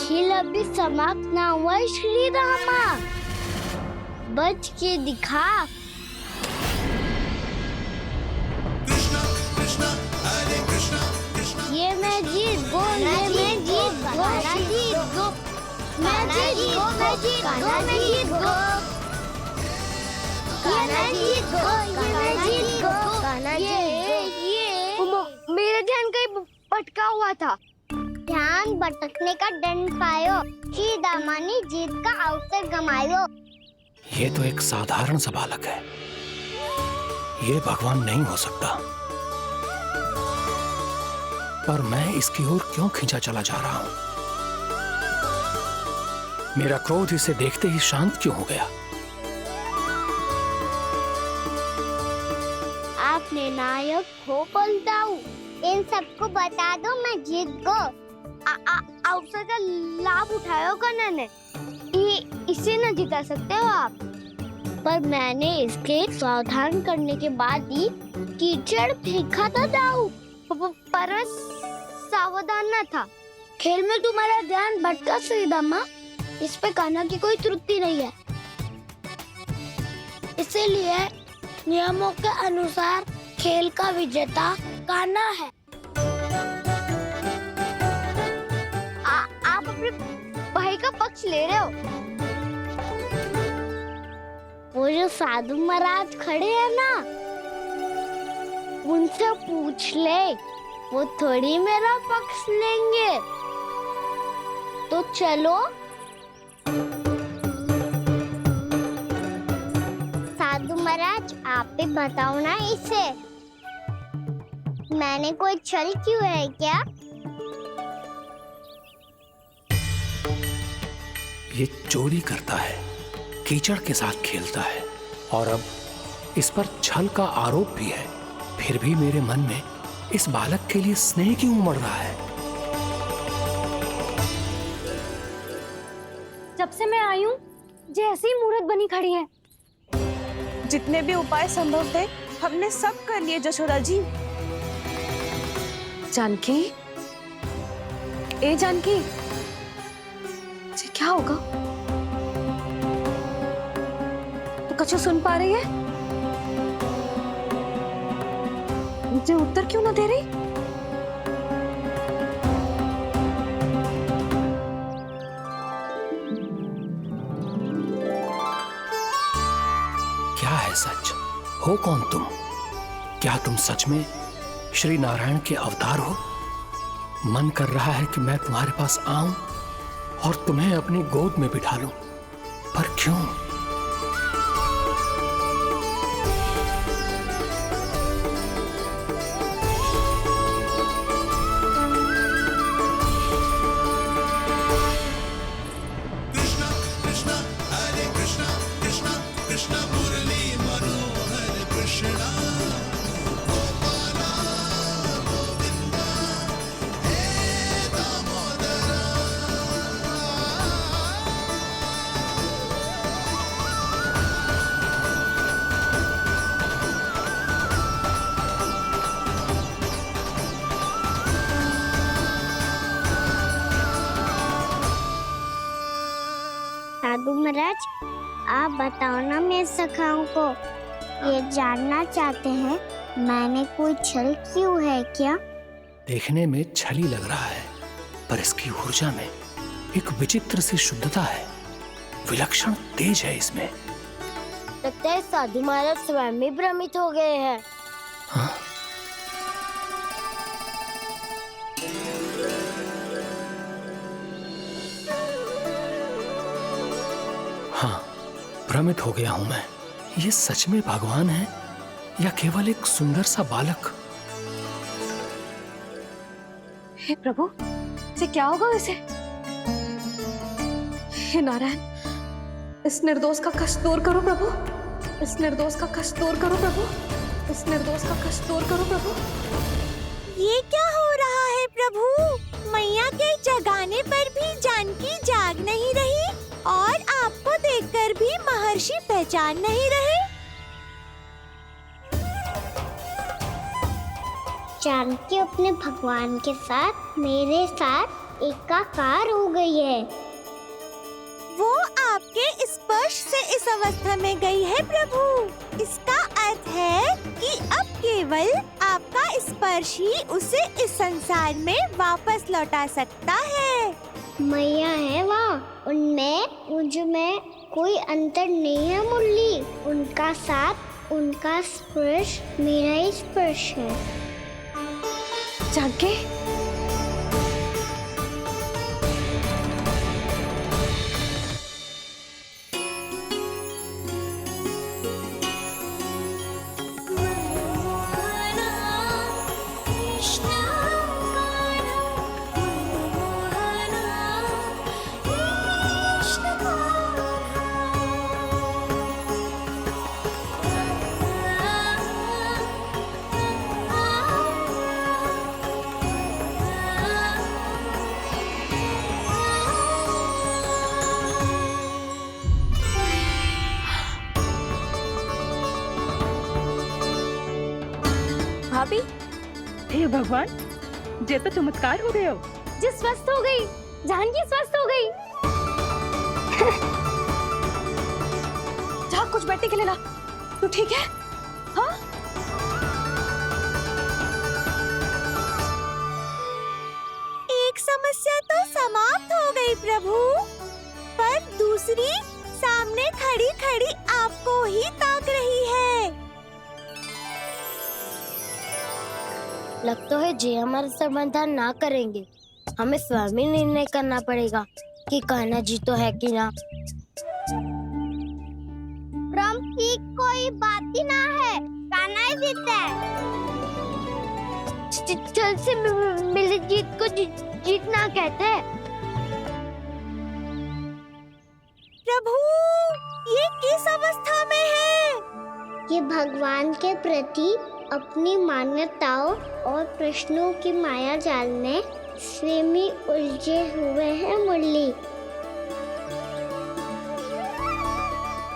खेल अभी समाप्त ना हुआ श्री रामा, बच के दिखा। कृष्णा कृष्णा हरे कृष्णा कृष्णा ये मैं जीत गो, ये मैं जीत गो, जीत गो, मैं जीत गो, मैं जीत गो, मैं जीत गो, ये मैं जीत गो, ये मैं जीत गो, ये मेरा ध्यान कहीं भटका हुआ था। ध्यान भटकने का दंड पायो, श्री दामा ने जीत का अवसर गमायो। ये तो एक साधारण सा बालक है, ये भगवान नहीं हो सकता। पर मैं इसकी ओर क्यों खींचा चला जा रहा हूं? मेरा क्रोध इसे देखते ही शांत क्यों हो गया? आपने नायक हो पलटाऊ, इन सबको बता दो मैं जीत गो। अवसर का लाभ उठायो कन्या ने, इसे न जिता सकते हो आप। पर मैंने इसके सावधान करने के बाद ही कीचड़ फेंका था दाऊ, पर मैं सावधान न था। खेल में तुम्हारा ध्यान भटका श्रीदामा, इस पे कान्हा की कोई त्रुटि नहीं है। इसीलिए नियमों के अनुसार खेल का विजेता कान्हा है। आप अपने भाई का पक्ष ले रहे हो। वो जो साधु महाराज खड़े हैं ना, उनसे पूछ ले, वो थोड़ी मेरा पक्ष लेंगे। तो चलो। साधु महाराज, आप भी बताओ ना इसे, मैंने कोई छल क्यों है क्या? ये चोरी करता है, कीचड़ के साथ खेलता है और अब इस पर छल का आरोप भी है। फिर भी मेरे मन में इस बालक के लिए स्नेह क्यों उमड़ रहा है? जब से मैं आई हूँ जैसी ही मूर्त बनी खड़ी है। जितने भी उपाय संभव थे हमने सब कर लिए जशोदा जी। जानकी, ए जानकी, जी क्या होगा? तो कछु सुन पा रही है? मुझे उत्तर क्यों ना दे रही? क्या है सच? हो कौन तुम? क्या तुम सच में श्री नारायण के अवतार हो? मन कर रहा है कि मैं तुम्हारे पास आऊं और तुम्हें अपनी गोद में बिठा लूं, पर क्यों? कृष्णा कृष्णा हरे कृष्णा कृष्णा कृष्णा मुरली मनोहर कृष्णा गोपाला गोविंदा हे दामोदरा। साधु महाराज, आप बताओ ना मेरे सखाओं को, ये जानना चाहते हैं मैंने कोई छल क्यों है क्या? देखने में छली लग रहा है, पर इसकी ऊर्जा में एक विचित्र सी शुद्धता है, विलक्षण तेज है इसमें। लगता है साधु महाराज स्वयं भी भ्रमित हो गए हैं। हाँ? हाँ, भ्रमित हो गया हूं मैं। ये सच में भगवान है या केवल एक सुंदर सा बालक? हे प्रभु, ये क्या होगा इसे? हे नारायण, इस निर्दोष का कष्ट दूर करो प्रभु, इस निर्दोष का कष्ट दूर करो प्रभु, इस निर्दोष का कष्ट दूर करो प्रभु। ये क्या हो रहा है प्रभु? मैया के जगाने पर भी जानकी जाग नहीं रही और आपको देखकर भी महर्षि पहचान नहीं रहे। जानकी अपने भगवान के साथ मेरे साथ एकाकार हो गई है। वो आपके स्पर्श से इस अवस्था में गई है प्रभु। इसका अर्थ है कि अब केवल आपका स्पर्श ही उसे इस संसार में वापस लौटा सकता है। मैया है वहाँ, उनमें मुझ में कोई अंतर नहीं है मुरली। उनका साथ, उनका स्पर्श मेरा ही स्पर्श है। जानकी, भाभी, हे भगवान, जे तो चमत्कार हो गयो। जी स्वस्थ हो गई, जानकी स्वस्थ हो गई। जा कुछ बैठने के लिए ला। तू ठीक है? हाँ? एक समस्या तो समाप्त हो गई प्रभु, पर दूसरी सामने खड़ी खड़ी आपको ही ताक रही है। लगता है जी हमारा समाधान ना करेंगे। हमें स्वयं ही निर्णय करना पड़ेगा कि कान्हा जी तो है कि ना। ब्रह्म की कोई बात ही ना है, कान्हा ही जीतता है। चल से मिली जीत को जीतना कहते हैं। प्रभु, ये किस अवस्था में है? ये भगवान के प्रति अपनी मान्यताओं और प्रश्नों की माया जाल में स्वयं ही उलझे हुए हैं मुरली।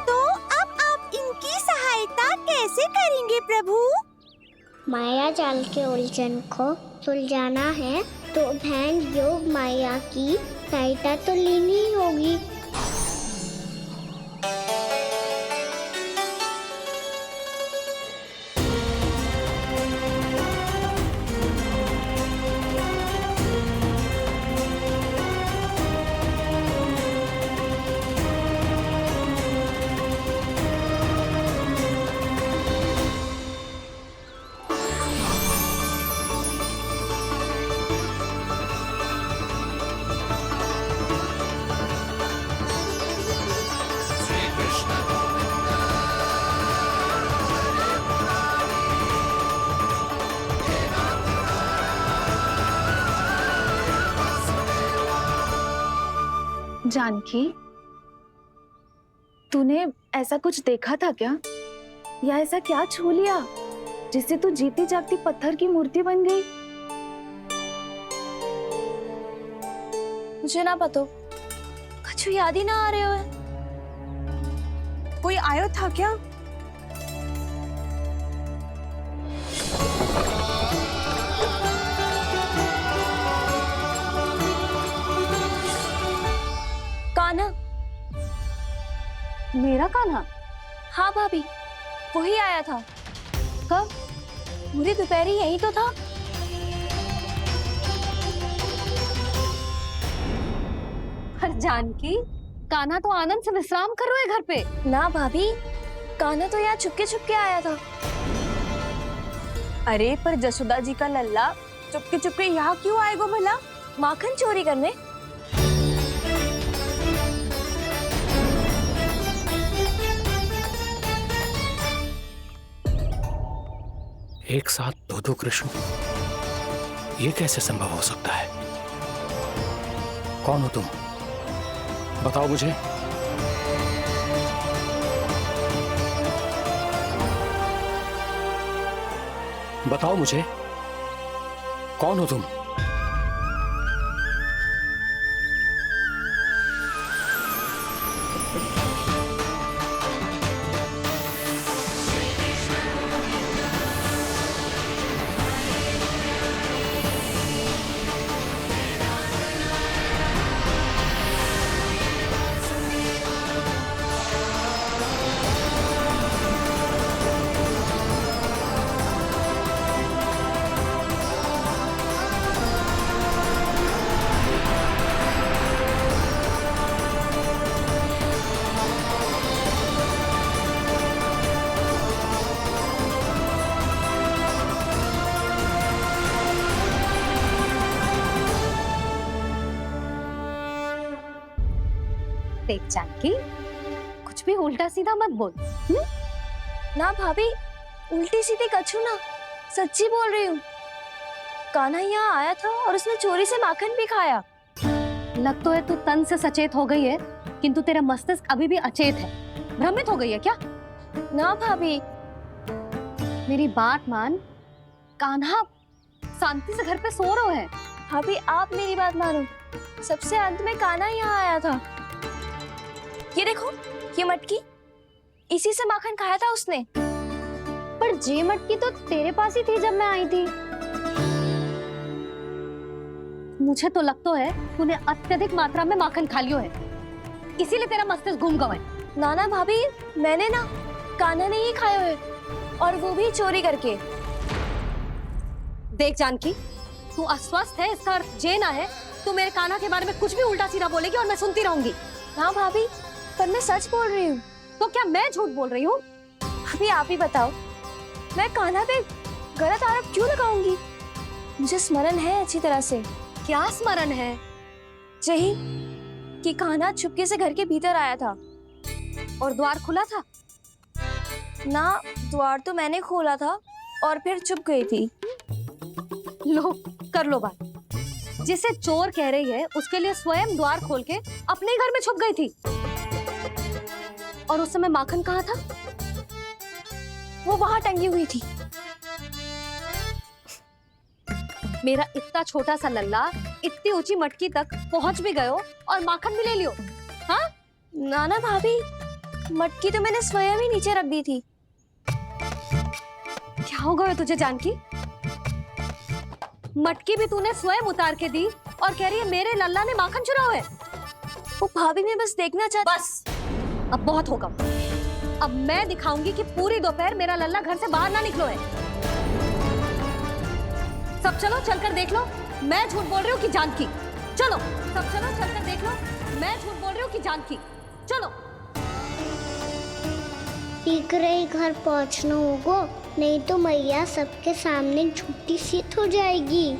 तो अब आप इनकी सहायता कैसे कैसे करेंगे प्रभु? माया जाल के उलझन को सुलझाना है तो बहन योग माया की सहायता तो लेनी ही होगी। जानकी, तूने ऐसा कुछ देखा था क्या, या ऐसा क्या छू लिया जिससे तू जीती जागती पत्थर की मूर्ति बन गई? मुझे ना पता, कछु याद ही ना आ रहे हो। कोई आयो था क्या? कान्हा। मेरा कान्हा? हाँ भाभी, वही आया था। कब? पूरी दोपहर यही तो था। पर जानकी, कान्हा तो आनंद से विश्राम कर रहे घर पे। ना भाभी, कान्हा तो यहाँ छुपके आया था। अरे पर जसोदा जी का लल्ला चुपके यहाँ क्यों आएगा भला? माखन चोरी करने। एक साथ दो कृष्ण, ये कैसे संभव हो सकता है? कौन हो तुम? बताओ मुझे। बताओ मुझे, कौन हो तुम? देख जानकी, कुछ भी उल्टा सीधा मत बोल। ना भाभी, उल्टी सीधी कछु ना, सच्ची बोल रही हूँ। कान्हा यहाँ आया था और उसने चोरी से माखन भी खाया। लग तो है तू तन से सचेत हो गई है, किंतु तेरा मस्तिष्क अभी भी अचेत है। भ्रमित हो गई है क्या? ना भाभी, मेरी बात मान, कान्हा शांति से घर पे सो रहा है। भाभी आप मेरी बात मानो, सबसे अंत में कान्हा यहाँ आया था। ये देखो, ये मटकी, इसी से माखन खाया था उसने। पर जे मटकी तो तेरे पास ही थी जब मैं आई थी। मुझे तो लगता है तूने अत्यधिक मात्रा में माखन खा लियो है, इसीलिए तेरा मस्तिष्क घूम गया है। नाना भाभी, मैंने ना, कान्हा ने ही खाया है, और वो भी चोरी करके। देख जानकी, तू अस्वस्थ है, इसका अर्थ जे ना है तू मेरे कान्हा के बारे में कुछ भी उल्टा सीधा बोलेगी और मैं सुनती रहूंगी। हाँ भाभी, पर मैं सच बोल रही हूँ। तो क्या मैं झूठ बोल रही हूँ? अभी आप ही बताओ, मैं कान्हा पे गलत आरोप क्यों लगाऊंगी? मुझे स्मरण है अच्छी तरह से। क्या स्मरण है? यही कि कान्हा चुपके से घर के भीतर आया था। और द्वार खुला था? ना, द्वार तो मैंने खोला था और फिर चुप गई थी। लो, कर लो बात। जिसे चोर कह रही है उसके लिए स्वयं द्वार खोल के अपने घर में छुप गई थी। और उस समय माखन कहाँ था? वो वहां टंगी हुई थी। मेरा इतना छोटा सा लल्ला इतनी ऊंची मटकी तक पहुंच भी गयो और माखन भी ले लियो। हाँ? नाना भाभी, मटकी तो मैंने स्वयं ही नीचे रख दी थी। क्या हो गया तुझे जानकी? मटकी भी तूने स्वयं उतार के दी और कह रही है मेरे लल्ला ने माखन चुराया है। वो भाभी मैं बस देखना चाहती। बस अब बहुत होगा। अब मैं दिखाऊंगी कि पूरी दोपहर मेरा लल्ला घर से बाहर ना निकलो है। सब चलो चलकर देख लो मैं झूठ बोल रही हूँ कि जानकी। चलो सब चलो चलकर देख लो मैं झूठ बोल रही हूँ कि जानकी। चलो शीघ्र ही घर पहुंचना होगा, नहीं तो मैया सबके सामने झूठी सिद्ध हो जाएगी।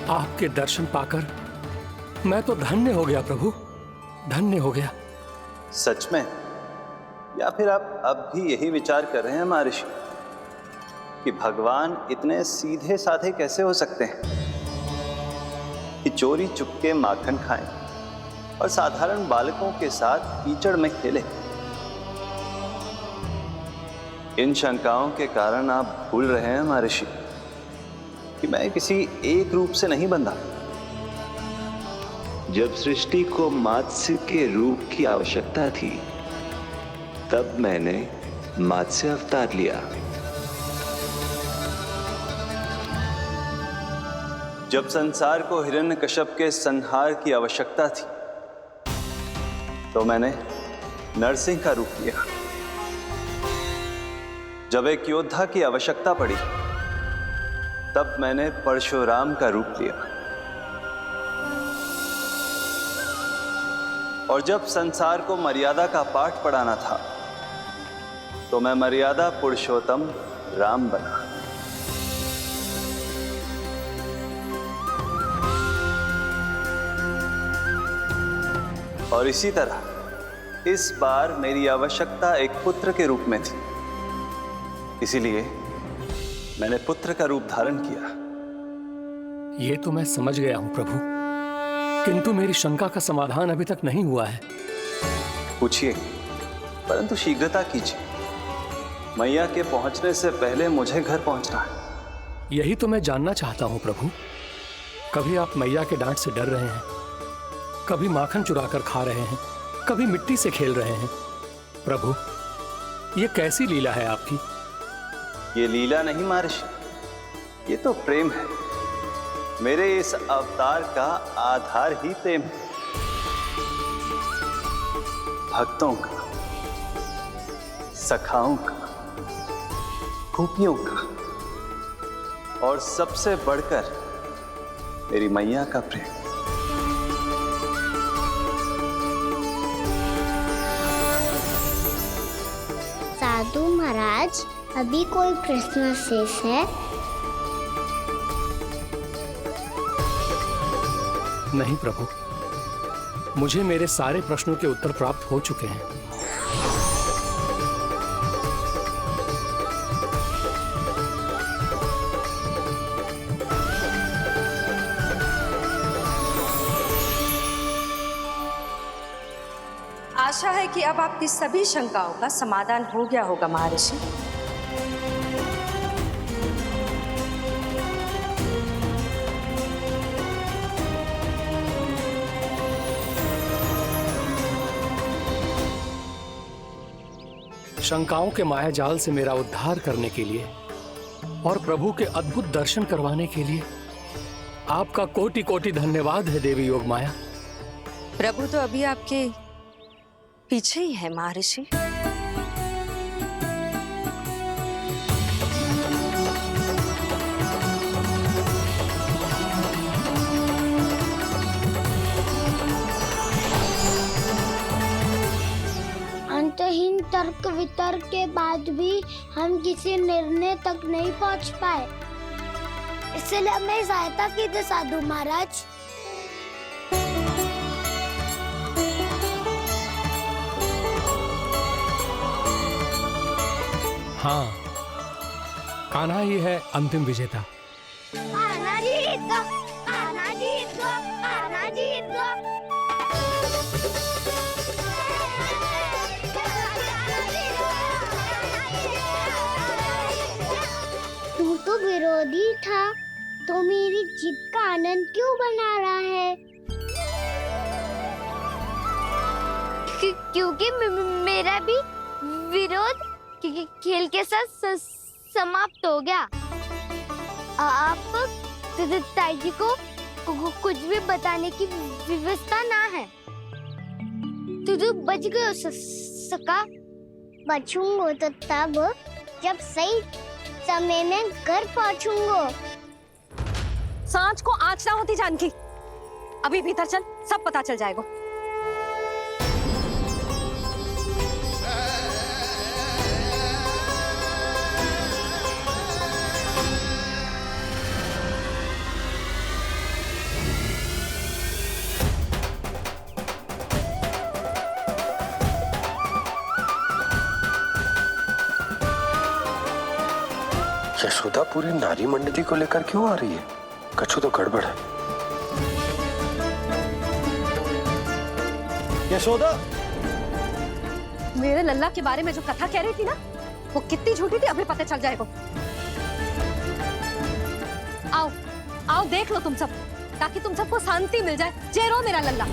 आपके दर्शन पाकर मैं तो धन्य हो गया प्रभु, धन्य हो गया। सच में? या फिर आप अब भी यही विचार कर रहे हैं महर्षि कि भगवान इतने सीधे साधे कैसे हो सकते हैं कि चोरी चुपके माखन खाएं और साधारण बालकों के साथ कीचड़ में खेले? इन शंकाओं के कारण आप भूल रहे हैं महर्षि कि मैं किसी एक रूप से नहीं बंधा। जब सृष्टि को मत्स्य के रूप की आवश्यकता थी तब मैंने मत्स्य अवतार लिया। जब संसार को हिरण्यकश्यप के संहार की आवश्यकता थी तो मैंने नरसिंह का रूप लिया। जब एक योद्धा की आवश्यकता पड़ी तब मैंने परशुराम का रूप लिया। और जब संसार को मर्यादा का पाठ पढ़ाना था तो मैं मर्यादा पुरुषोत्तम राम बना। और इसी तरह इस बार मेरी आवश्यकता एक पुत्र के रूप में थी, इसीलिए मैंने पुत्र का रूप धारण किया। ये तो मैं समझ गया हूं प्रभु, किंतु मेरी शंका का समाधान अभी तक नहीं हुआ है। पूछिए, परंतु शीघ्रता कीजिए। मैया के पहुंचने से पहले मुझे घर पहुंचना है। यही तो मैं जानना चाहता हूं प्रभु। कभी आप मैया के डांट से डर रहे हैं, कभी माखन चुराकर खा रहे हैं, कभी मिट्टी से खेल रहे हैं। प्रभु, ये कैसी लीला है आपकी? ये लीला नहीं महर्षि, ये तो प्रेम है। मेरे इस अवतार का आधार ही प्रेम है। भक्तों का, सखाओं का, गोपियों का और सबसे बढ़कर मेरी मैया का प्रेम। साधु महाराज, अभी कोई प्रश्न शेष है? नहीं प्रभु, मुझे मेरे सारे प्रश्नों के उत्तर प्राप्त हो चुके हैं। आशा है कि अब आपकी सभी शंकाओं का समाधान हो गया होगा महर्षि। शंकाओं के मायाजाल से मेरा उद्धार करने के लिए और प्रभु के अद्भुत दर्शन करवाने के लिए आपका कोटि कोटि धन्यवाद है देवी योगमाया। प्रभु तो अभी आपके पीछे ही है महर्षि। अंतहीन तर्क वितर्क के बाद भी हम किसी निर्णय तक नहीं पहुंच पाए, इसलिए हमें सहायता कीजिए साधु महाराज। हाँ, कान्हा ही है अंतिम विजेता। आना जीत गो, आना जीत गो, आना जीत गो। विरोधी था तो मेरी जीत का आनंद क्यों बना रहा है? क्योंकि मेरा भी विरोध खेल के साथ समाप्त हो गया। आप ताई जी को कुछ भी बताने की व्यवस्था ना है। तू बच गयो सका। बचूंगो तो तब जब सही समय में घर पहुंचूंगो। सांच को आँच ना होती जानकी। अभी भीतर चल, सब पता चल जाएगा। यशोदा पूरी नारी मंडली को लेकर क्यों आ रही है? कछु तो गड़बड़ है। यशोदा, मेरे लल्ला के बारे में जो कथा कह रही थी ना, वो कितनी झूठी थी अभी पता चल जाएगा। आओ, आओ देख लो तुम सब, ताकि तुम सबको शांति मिल जाए। जे रो मेरा लल्ला।